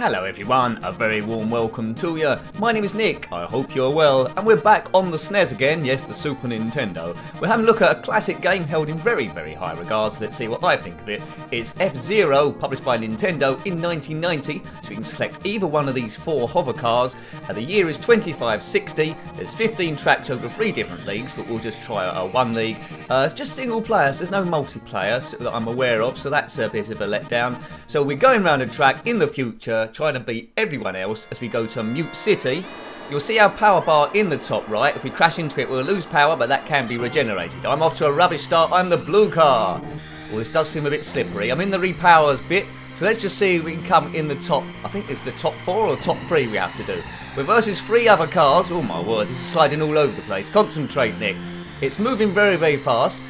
Hello everyone, a very warm welcome to you. My name is Nick, I hope you're well, and we're back on the SNES again, yes, the Super Nintendo. We're having a look at a classic game held in very, very high regards. Let's see what I think of it. It's F-Zero, published by Nintendo in 1990, so you can select either one of these four hover cars. The year is 2560, there's 15 tracks over 3 different leagues, but we'll just try one league. It's just single player, so there's no multiplayer that I'm aware of, so that's a bit of a letdown. So we're going around a track in the future, trying to beat everyone else as we go to Mute City. You'll see our power bar in the top right. If we crash into it, we'll lose power, but that can be regenerated. I'm off to a rubbish start. I'm the blue car. Well, this does seem a bit slippery. I'm in the repowers bit, so let's just see if we can come in the top. I think it's the top 4 or top 3 we have to do. We're versus 3 other cars. Oh my word, this is sliding all over the place. Concentrate, Nick. It's moving very, very fast.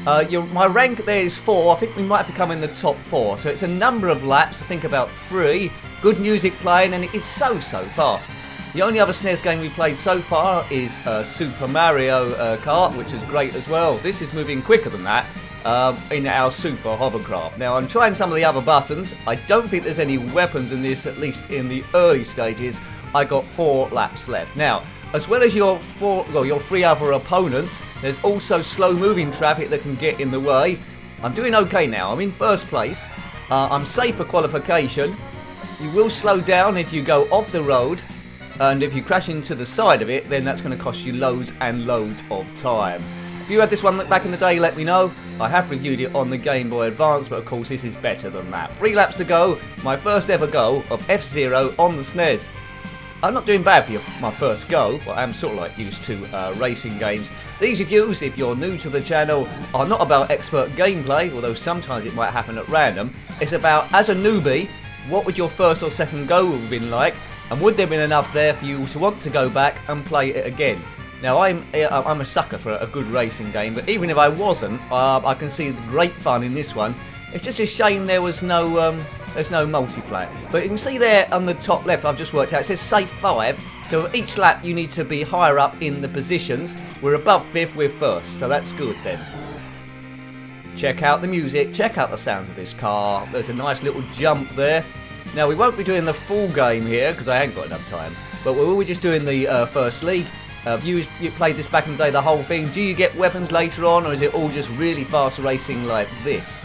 My rank there is 4. I think we might have to come in the top 4. So it's a number of laps, I think about 3. Good music playing, and it is so fast. The only other SNES game we played so far is Super Mario Kart, which is great as well. This is moving quicker than that in our Super Hovercraft. Now I'm trying some of the other buttons. I don't think there's any weapons in this, at least in the early stages. I got 4 laps left. Now, as well as your 3 other opponents, there's also slow-moving traffic that can get in the way. I'm doing okay now. I'm in first place. I'm safe for qualification. You will slow down if you go off the road, and if you crash into the side of it, then that's going to cost you loads and loads of time. If you had this one back in the day, let me know. I have reviewed it on the Game Boy Advance, but of course this is better than that. 3 laps to go. My first ever go of F-Zero on the SNES. I'm not doing bad for my first go, but I am sort of like used to racing games. These reviews, if you're new to the channel, are not about expert gameplay, although sometimes it might happen at random. It's about, as a newbie, what would your first or second go have been like, and would there have been enough there for you to want to go back and play it again? Now, I'm a sucker for a good racing game, but even if I wasn't, I can see the great fun in this one. It's just a shame there's no multiplayer. But you can see there on the top left, I've just worked out, it says safe 5. So each lap you need to be higher up in the positions. We're above 5th, we're first, so that's good then. Check out the music, check out the sounds of this car. There's a nice little jump there. Now we won't be doing the full game here because I ain't got enough time, but we will be just doing the first league. You played this back in the day, the whole thing. Do you get weapons later on, or is it all just really fast racing like this?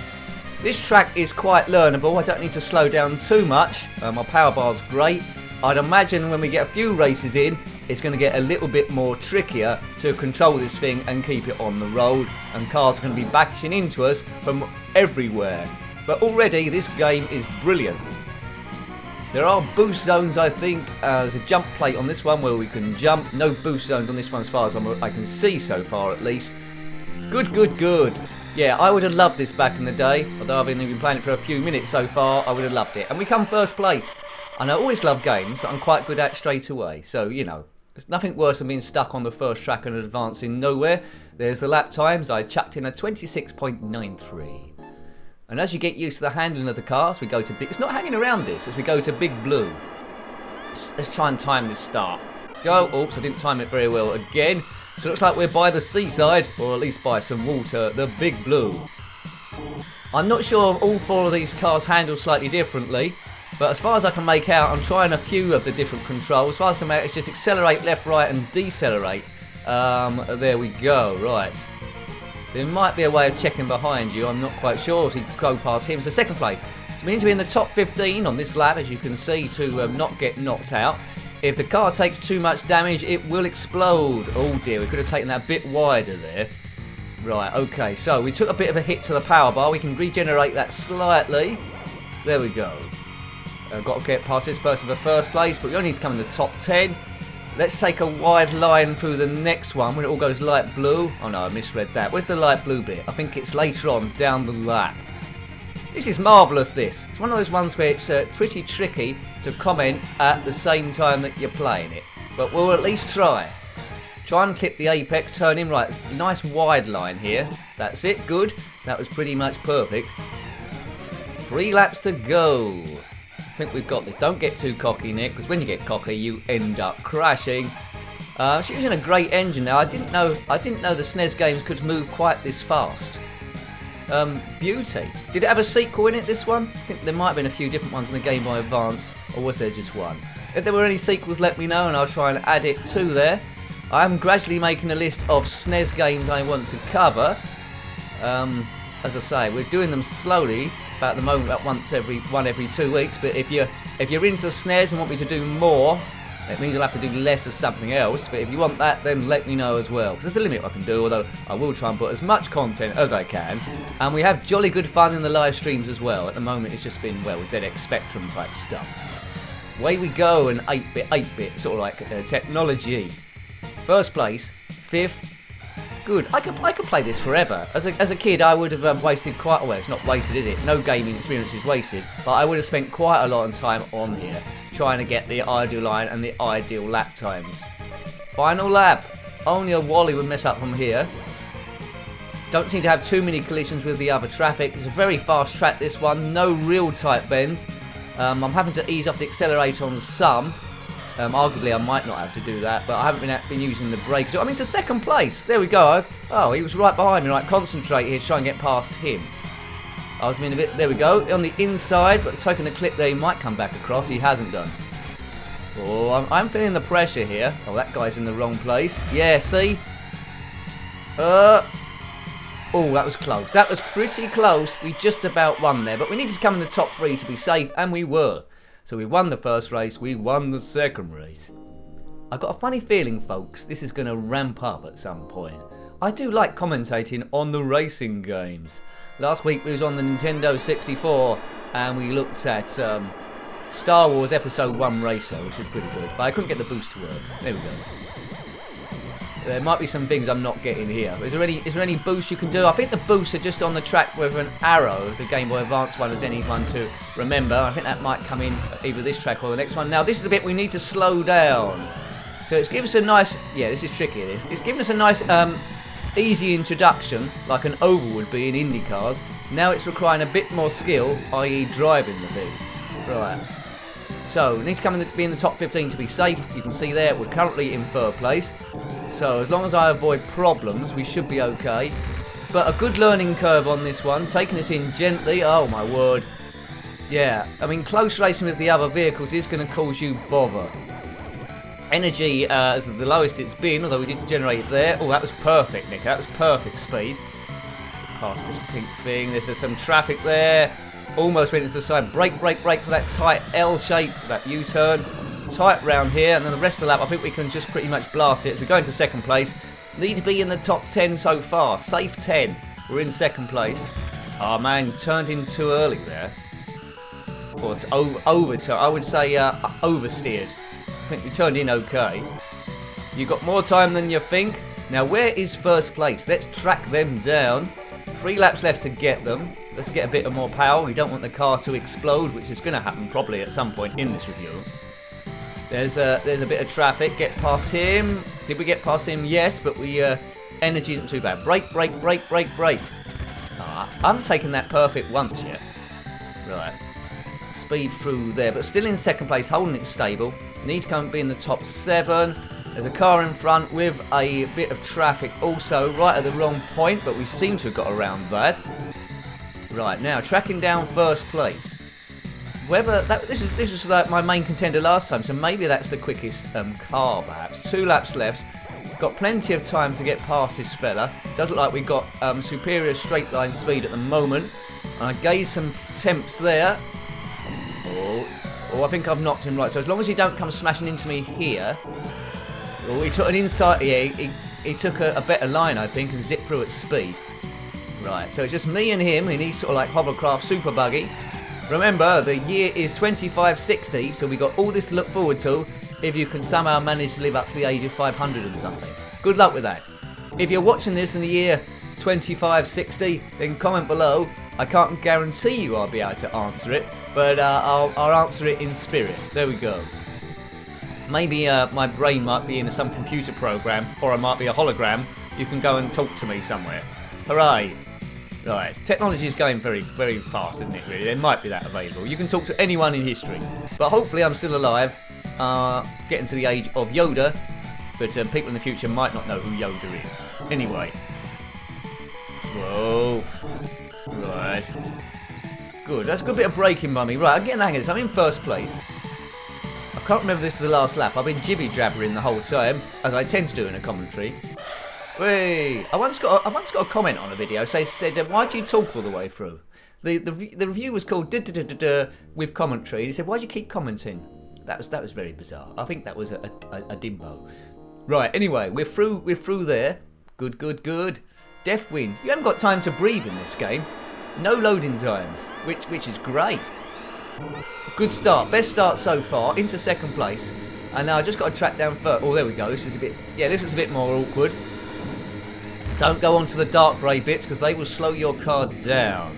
This track is quite learnable. I don't need to slow down too much. My power bar's great. I'd imagine when we get a few races in, it's going to get a little bit more trickier to control this thing and keep it on the road, and cars are going to be bashing into us from everywhere. But already this game is brilliant. There are boost zones, I think. There's a jump plate on this one where we can jump. No boost zones on this one as far as I can see so far at least. Good. Yeah, I would have loved this back in the day. Although I've only been playing it for a few minutes so far, I would have loved it. And we come first place. And I always love games that I'm quite good at straight away. So, you know, there's nothing worse than being stuck on the first track and advancing nowhere. There's the lap times. I chucked in a 26.93. And as you get used to the handling of the cars, we go to big... It's not hanging around this as we go to Big Blue. Let's try and time this start. Go. Oops, I didn't time it very well again. So it looks like we're by the seaside, or at least by some water, the Big Blue. I'm not sure if all 4 of these cars handle slightly differently, but as far as I can make out, I'm trying a few of the different controls. As far as I can make out, it's just accelerate, left, right, and decelerate. There we go, right. There might be a way of checking behind you, I'm not quite sure if we go past him. So second place, which means we're in the top 15 on this lap, as you can see, to not get knocked out. If the car takes too much damage, it will explode. Oh dear, we could have taken that a bit wider there. Right, okay, so we took a bit of a hit to the power bar. We can regenerate that slightly. There we go. I've got to get past this person for first place, but we only need to come in the top 10. Let's take a wide line through the next one when it all goes light blue. Oh no, I misread that. Where's the light blue bit? I think it's later on down the lap. This is marvellous, this. It's one of those ones where it's pretty tricky to comment at the same time that you're playing it. But we'll at least try. Try and clip the apex, turn in right. Nice wide line here. That's it, good. That was pretty much perfect. 3 laps to go. I think we've got this. Don't get too cocky, Nick, because when you get cocky, you end up crashing. She's using a great engine now. I didn't know the SNES games could move quite this fast. Beauty. Did it have a sequel in it, this one? I think there might have been a few different ones in the Game Boy Advance. or was there just one? If there were any sequels, let me know and I'll try and add it to there. I am gradually making a list of SNES games I want to cover. As I say, we're doing them slowly, about the moment, about one every 2 weeks. But if you're into SNES and want me to do more, it means I'll have to do less of something else. But if you want that, then let me know as well. There's a limit I can do, although I will try and put as much content as I can. And we have jolly good fun in the live streams as well. At the moment, it's just been, well, ZX Spectrum type stuff. Away we go, and 8-bit, sort of like technology. First place, 5th. Good. I could play this forever. As a kid, I would have wasted quite a while. It's not wasted, is it? No gaming experience is wasted. But I would have spent quite a lot of time on here, trying to get the ideal line and the ideal lap times. Final lap. Only a Wally would mess up from here. Don't seem to have too many collisions with the other traffic. It's a very fast track, this one. No real tight bends. I'm having to ease off the accelerator on some. Arguably, I might not have to do that, but I haven't been using the brake. I'm into second place. There we go. Oh, he was right behind me. Right, concentrate here, try and get past him. I was being a bit. There we go. On the inside, but taking a clip there, he might come back across. He hasn't done. Oh, I'm feeling the pressure here. Oh, that guy's in the wrong place. Yeah, see? Oh, that was close. That was pretty close. We just about won there, but we needed to come in the top 3 to be safe, and we were. So we won the first race, we won the second race. I've got a funny feeling, folks, this is going to ramp up at some point. I do like commentating on the racing games. Last week we was on the Nintendo 64 and we looked at Star Wars Episode 1 Racer, which is pretty good. But I couldn't get the boost to work. There we go. There might be some things I'm not getting here. Is there any boost you can do? I think the boosts are just on the track with an arrow. The Game Boy Advance one, as anyone to remember. I think that might come in either this track or the next one. Now, this is the bit we need to slow down. So it's given us a nice... Yeah, this is tricky, this. It's given us a nice, easy introduction, like an oval would be in Indy cars. Now it's requiring a bit more skill, i.e. driving the thing. Right. So, we need to be in the top 15 to be safe. You can see there, we're currently in 3rd place. So, as long as I avoid problems, we should be okay. But a good learning curve on this one, taking us in gently. Oh my word. Yeah, I mean, close racing with the other vehicles is going to cause you bother. Energy is the lowest it's been, although we didn't generate it there. Oh, that was perfect, Nick. That was perfect speed. Past this pink thing. There's some traffic there. Almost went into the side. Brake for that tight L shape, that U-turn. Tight round here, and then the rest of the lap, I think we can just pretty much blast it. As we go into second place, need to be in the top 10 so far. Safe 10. We're in second place. Oh man, turned in too early there. Or it's I would say oversteered. I think we turned in okay. You got more time than you think. Now, where is first place? Let's track them down. 3 laps left to get them. Let's get a bit of more power. We don't want the car to explode, which is going to happen probably at some point in this review. There's a bit of traffic. Get past him. Did we get past him? Yes, but energy isn't too bad. Brake. I haven't taken that perfect once yet. Right. Speed through there, but still in second place, holding it stable. Need to come and be in the top 7. There's a car in front with a bit of traffic also right at the wrong point, but we seem to have got around that. Right, now tracking down first place. This was like my main contender last time, so maybe that's the quickest car perhaps. 2 laps left. Got plenty of time to get past this fella. Does look like we got superior straight line speed at the moment. And I gauged some temps there. Oh, I think I've knocked him right. So as long as he don't come smashing into me here. Oh, he took an inside. Yeah, he took a better line, I think, and zipped through at speed. Right, so it's just me and him in his sort of like hovercraft super buggy. Remember, the year is 2560, so we got all this to look forward to if you can somehow manage to live up to the age of 500 and something. Good luck with that. If you're watching this in the year 2560, then comment below. I can't guarantee you I'll be able to answer it, but I'll answer it in spirit. There we go. Maybe my brain might be in some computer program, or I might be a hologram. You can go and talk to me somewhere. Hooray! Right, technology is going very, very fast, isn't it, really? There might be that available. You can talk to anyone in history. But hopefully I'm still alive, getting to the age of Yoda, but people in the future might not know who Yoda is. Anyway. Whoa. Right. Good, that's a good bit of braking by me. Right, I'm getting the hang of this. I'm in first place. can't remember if this is the last lap. I've been jibby-jabbering the whole time, as I tend to do in a commentary. Whee! I once got a comment on a video said, why do you talk all the way through? The review was called with commentary. He said, why do you keep commenting? That was very bizarre. I think that was a dimbo. Right. Anyway, we're through there. Good. Death Wind. You haven't got time to breathe in this game. No loading times, which is great. Good start. Best start so far. Into second place. And now I just got to track down first. Oh, there we go. This is a bit more awkward. Don't go onto the dark grey bits because they will slow your car down.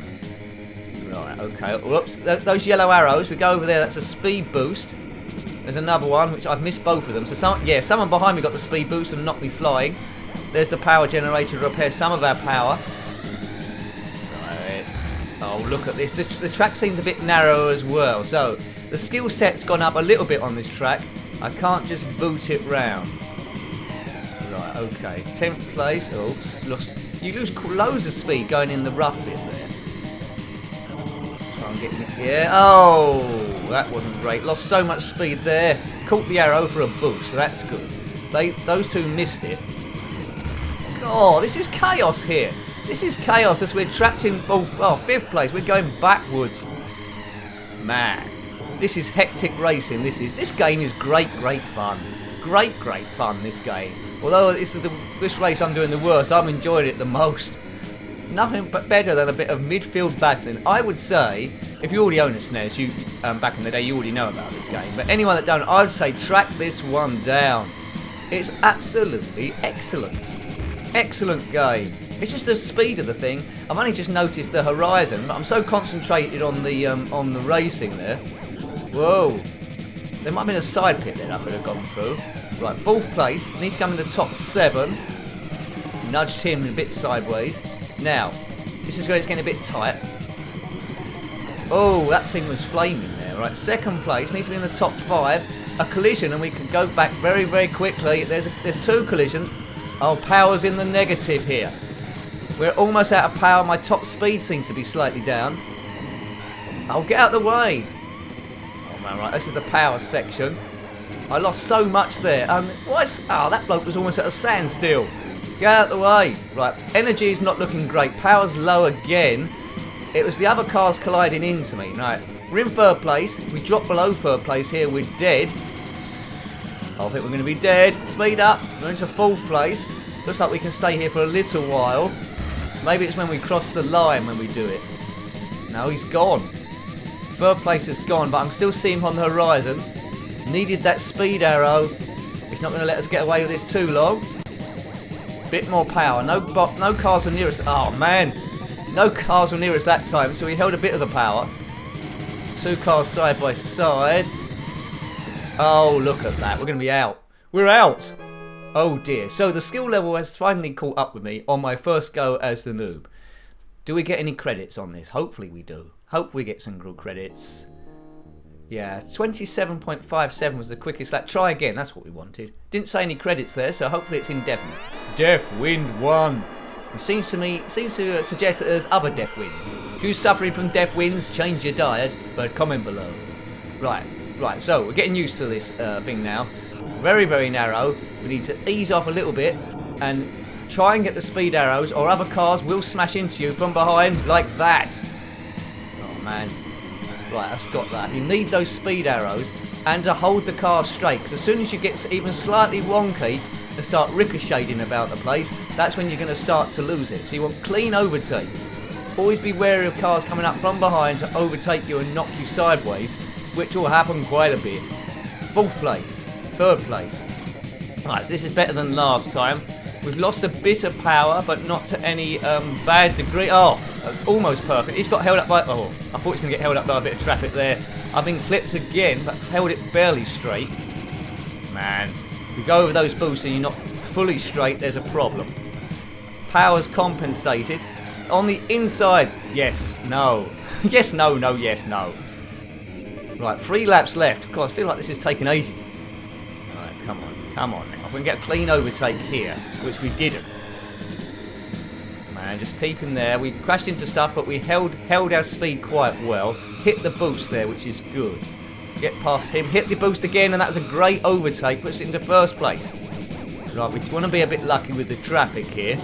Right, okay. Whoops. Those yellow arrows, we go over there, that's a speed boost. There's another one, which I've missed both of them. So someone behind me got the speed boost and knocked me flying. There's the power generator to repair some of our power. Right. Oh, look at this. The track seems a bit narrow as well. So, the skill set's gone up a little bit on this track. I can't just boot it round. Right, okay. 10th place. Oops. You lose loads of speed going in the rough bit there. So I'm getting it here. Oh, that wasn't great. Lost so much speed there. Caught the arrow for a boost, so that's good. Those two missed it. Oh, this is chaos here. This is chaos as we're trapped in 5th place. We're going backwards. Man, this is hectic racing. This game is great fun. Great fun, this game. Although this race I'm doing the worst, I'm enjoying it the most. Nothing but better than a bit of midfield battling. I would say, if you already own a SNES, back in the day, you already know about this game. But anyone that don't, I'd say track this one down. It's absolutely excellent. Excellent game. It's just the speed of the thing. I've only just noticed the horizon, but I'm so concentrated on the racing there. Whoa. There might have been a side pit there I could have gone through. Right, 4th place. Need to come in the top 7. Nudged him a bit sideways. Now, this is where it's getting a bit tight. Oh, that thing was flaming there. Right, 2nd place. Need to be in the top 5. A collision and we can go back very quickly. There's 2 collisions. Oh, power's in the negative here. We're almost out of power. My top speed seems to be slightly down. Oh, get out of the way. Oh, man, right. This is the power section. I lost so much there. That bloke was almost at a standstill. Get out of the way. Right. Energy is not looking great. Power's low again. It was the other cars colliding into me. Right. We're in 3rd place. We dropped below 3rd place here. We're dead. I think we're going to be dead. Speed up. We're into 4th place. Looks like we can stay here for a little while. Maybe it's when we cross the line when we do it. No, he's gone. 3rd place is gone, but I'm still seeing him on the horizon. Needed that speed arrow. He's not going to let us get away with this too long. Bit more power. No cars were near us. Oh, man. No cars were near us that time, so we held a bit of the power. 2 cars side by side. Oh, look at that. We're going to be out. We're out. Oh, dear. So the skill level has finally caught up with me on my first go as the noob. Do we get any credits on this? Hopefully we do. Hope we get some good credits. Yeah, 27.57 was the quickest lap. Try again. That's what we wanted. Didn't say any credits there, so hopefully it's indefinite. Death Wind 1. It seems to suggest that there's other Death Winds. If you're suffering from Death Winds, change your diet, but comment below. Right, so we're getting used to this thing now. Very narrow. We need to ease off a little bit and try and get the speed arrows, or other cars will smash into you from behind like that. Oh, man. Right, that's got that. You need those speed arrows and to hold the car straight, because as soon as you get even slightly wonky and start ricocheting about the place, that's when you're going to start to lose it. So you want clean overtakes. Always be wary of cars coming up from behind to overtake you and knock you sideways, which will happen quite a bit. 4th place. 3rd place. Right, so this is better than last time. We've lost a bit of power, but not to any bad degree. Oh, that was almost perfect. He's got held up by... Oh, I thought he was going to get held up by a bit of traffic there. I've been clipped again, but held it barely straight. Man, if you go over those boosts and you're not fully straight, there's a problem. Power's compensated. On the inside, yes, no. Yes, no, no, yes, no. Right, 3 laps left. Of course, I feel like this is taking ages. Right, come on now. If we can get a clean overtake here, which we didn't. Man, just keep him there. We crashed into stuff, but we held our speed quite well. Hit the boost there, which is good. Get past him. Hit the boost again, and that was a great overtake. Puts it into first place. Right, we want to be a bit lucky with the traffic here.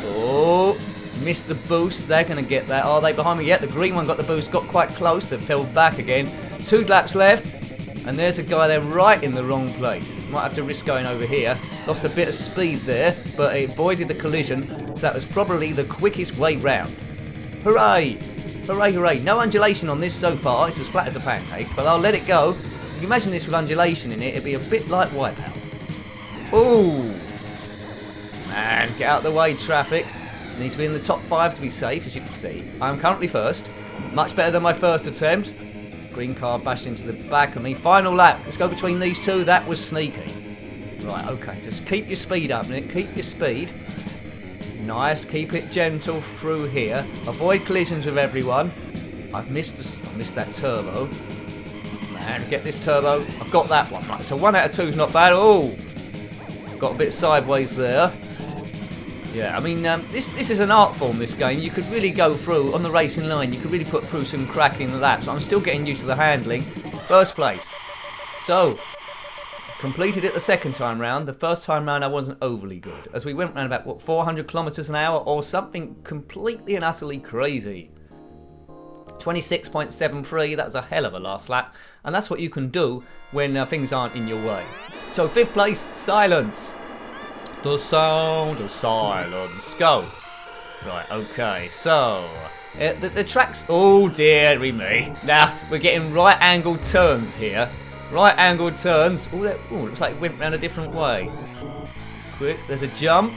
Oh, missed the boost. They're going to get that. Are they behind me yet? The green one got the boost. Got quite close. They fell back again. 2 laps left. And there's a guy there right in the wrong place. Might have to risk going over here. Lost a bit of speed there, but it avoided the collision. So that was probably the quickest way round. Hooray! Hooray, hooray. No undulation on this so far. It's as flat as a pancake, but I'll let it go. If you imagine this with undulation in it, it'd be a bit like Wipeout. Ooh! Man, get out of the way, traffic. Needs to be in the top 5 to be safe, as you can see. I'm currently first. Much better than my first attempt. Green car bashed into the back of me. Final lap. Let's go between these two. That was sneaky. Right, okay. Just keep your speed up, Nick. Keep your speed. Nice. Keep it gentle through here. Avoid collisions with everyone. I've missed that turbo. Man, get this turbo. I've got that one. Right, so 1 out of 2 is not bad. Oh, got a bit sideways there. Yeah, I mean, this is an art form, this game. You could really go through, on the racing line, you could really put through some cracking laps. I'm still getting used to the handling. First place. So, completed it the second time round. The first time round I wasn't overly good, as we went around about, what, 400 kilometres an hour, or something completely and utterly crazy. 26.73, that was a hell of a last lap. And that's what you can do when things aren't in your way. So, 5th place, silence. The sound of silence. Go. Right, okay, so the tracks. Oh dearie me. Now we're getting right angled turns here. Right angled turns. Oh, looks like it went round a different way. It's quick. There's a jump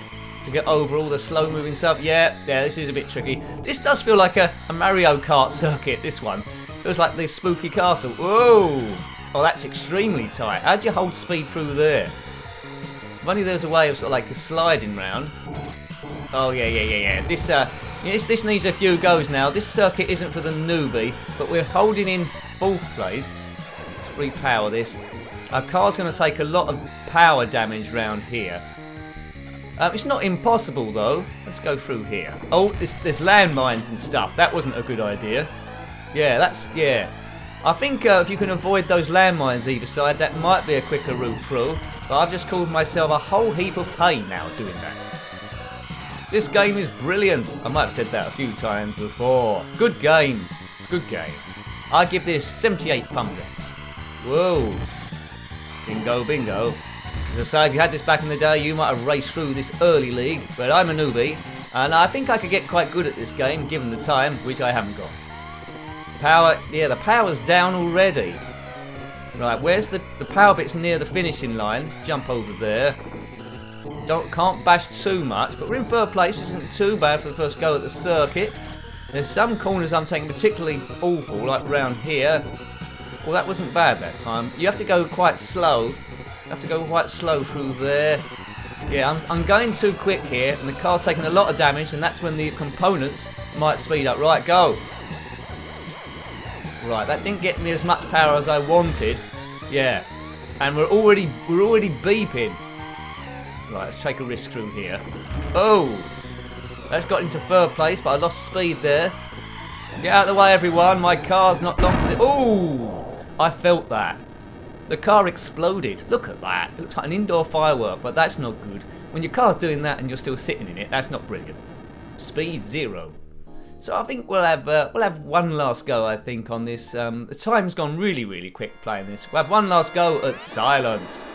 to get over all the slow moving stuff. Yeah, this is a bit tricky. This does feel like a Mario Kart circuit, this one. Feels like the spooky castle. Whoa. Oh, that's extremely tight. How'd you hold speed through there? If only there's a way of sort of like a sliding round. Oh yeah. This needs a few goes now. This circuit isn't for the newbie, but we're holding in 4th place. Let's repower this. Our car's going to take a lot of power damage round here. It's not impossible though. Let's go through here. Oh, there's landmines and stuff. That wasn't a good idea. Yeah. I think if you can avoid those landmines either side, that might be a quicker route through. But I've just caused myself a whole heap of pain now doing that. This game is brilliant. I might have said that a few times before. Good game. Good game. I give this 78 thumbs up. Whoa. Bingo, bingo. As I say, if you had this back in the day, you might have raced through this early league. But I'm a newbie, and I think I could get quite good at this game, given the time, which I haven't got. Power, yeah, the power's down already. Right, where's the power bit's near the finishing line? Let's jump over there. Can't bash too much, but we're in 3rd place, which isn't too bad for the first go at the circuit. There's some corners I'm taking particularly awful, like round here. Well, that wasn't bad that time. You have to go quite slow. You have to go quite slow through there. Yeah, I'm going too quick here, and the car's taking a lot of damage, and that's when the components might speed up. Right, go. Right, that didn't get me as much power as I wanted. Yeah, and we're already beeping. Right, let's take a risk through here. Oh, that's got into 3rd place, but I lost speed there. Get out of the way, everyone. My car's not long. Oh, I felt that. The car exploded. Look at that. It looks like an indoor firework, but that's not good. When your car's doing that and you're still sitting in it, that's not brilliant. Speed 0. So I think we'll have one last go, I think, on this. The time's gone really quick playing this. We'll have one last go at silence.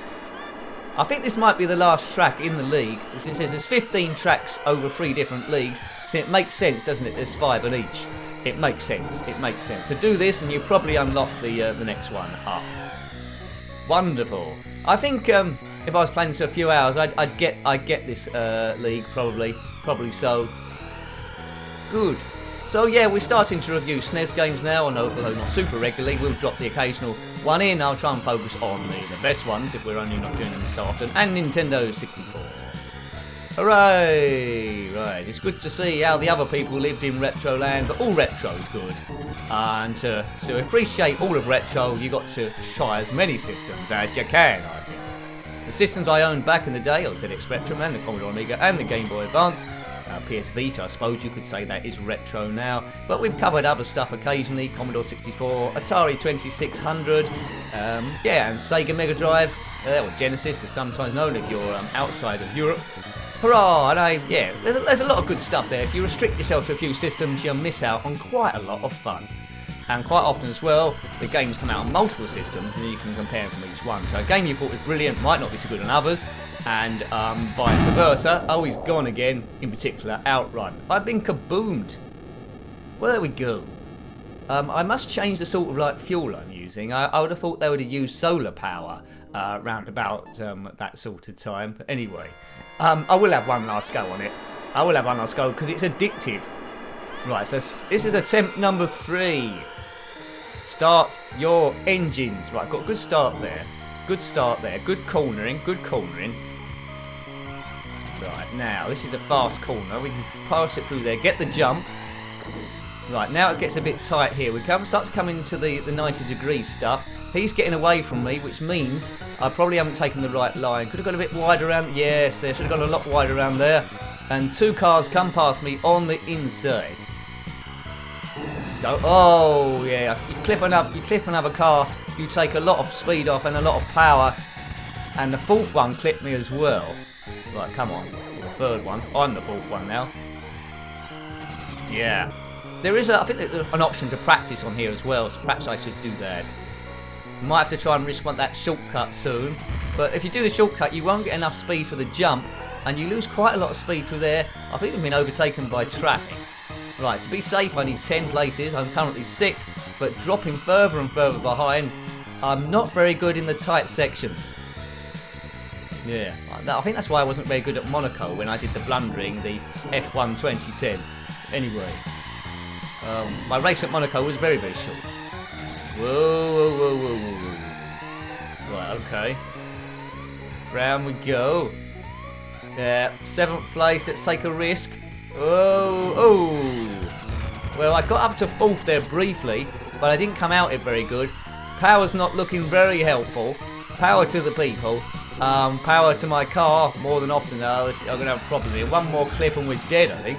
I think this might be the last track in the league. It says there's 15 tracks over 3 different leagues. So it makes sense, doesn't it? There's 5 in each. It makes sense. It makes sense. So do this and you probably unlock the next one up. Wonderful. I think if I was playing this for a few hours, I'd get this league probably so. Good. So yeah, we're starting to review SNES games now, although not super regularly. We'll drop the occasional one in. I'll try and focus on the best ones if we're only not doing them so often. And Nintendo 64. Hooray! Right, it's good to see how the other people lived in retro land, but all retro's good. And to appreciate all of retro, you got to try as many systems as you can, I think. The systems I owned back in the day, the ZX Spectrum and the Commodore Amiga and the Game Boy Advance, PS Vita, I suppose you could say that is retro now. But we've covered other stuff occasionally, Commodore 64, Atari 2600, yeah, and Sega Mega Drive, or Genesis, as sometimes known if you're outside of Europe. Hurrah! And yeah, there's a lot of good stuff there. If you restrict yourself to a few systems, you'll miss out on quite a lot of fun. And quite often as well, the games come out on multiple systems and you can compare them from each one. So a game you thought was brilliant might not be so good on others, and vice versa. Oh, he's gone again, in particular Outrun. I've been kaboomed. Well, there we go. I must change the sort of like fuel I'm using. I would have thought they would have used solar power round about that sort of time. But anyway, I will have one last go on it. I will have one last go because it's addictive. Right, so this is attempt number 3. Start your engines. Right, got a good start there. Good start there. Good cornering. Good cornering. Right, now this is a fast corner. We can pass it through there. Get the jump. Right, now it gets a bit tight here. We start to come into the 90-degree stuff. He's getting away from me, which means I probably haven't taken the right line. Could have gone a bit wide around. Yes, I should have gone a lot wider around there. And 2 cars come past me on the inside. Oh yeah, you clip another car, you take a lot of speed off and a lot of power, and the 4th one clipped me as well. Right, come on, the 3rd one. I'm the 4th one now. Yeah, there is I think there's an option to practice on here as well, so perhaps I should do that. Might have to try and risk that shortcut soon, but if you do the shortcut, you won't get enough speed for the jump, and you lose quite a lot of speed through there. I think we've been overtaken by traffic. Right, to be safe I need 10 places. I'm currently 6th, but dropping further and further behind. I'm not very good in the tight sections. Yeah, I think that's why I wasn't very good at Monaco when I did the blundering, the F1 2010. Anyway, my race at Monaco was very, very short. Whoa, whoa, whoa, whoa, whoa. Right, okay. Round we go. Yeah, 7th place, let's take a risk. Oh. Well, I got up to 4th there briefly, but I didn't come out it very good. Power's not looking very helpful. Power to the people. Power to my car, more than often though. I'm going to have a problem here. One more clip and we're dead, I think.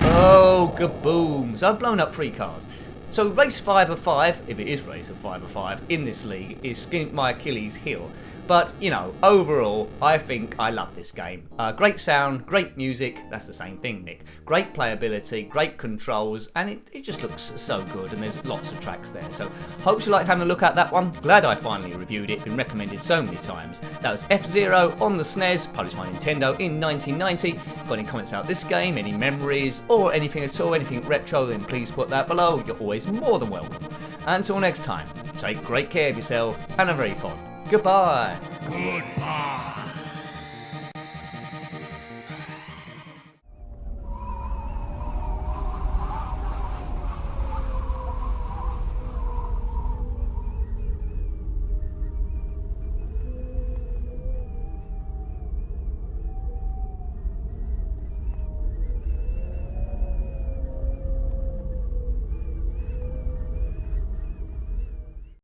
Oh, kaboom. So I've blown up 3 cars. So race 5 of 5, if it is race of 5 of 5, in this league, is my Achilles heel. But, you know, overall, I think I love this game. Great sound, great music, that's the same thing, Nick. Great playability, great controls, and it just looks so good, and there's lots of tracks there. So, hope you like having a look at that one. Glad I finally reviewed it, been recommended so many times. That was F-Zero on the SNES, published by Nintendo in 1990. Got any comments about this game, any memories, or anything at all, anything retro, then please put that below. You're always more than welcome. Until next time, take great care of yourself, and have very fun. Goodbye. Goodbye.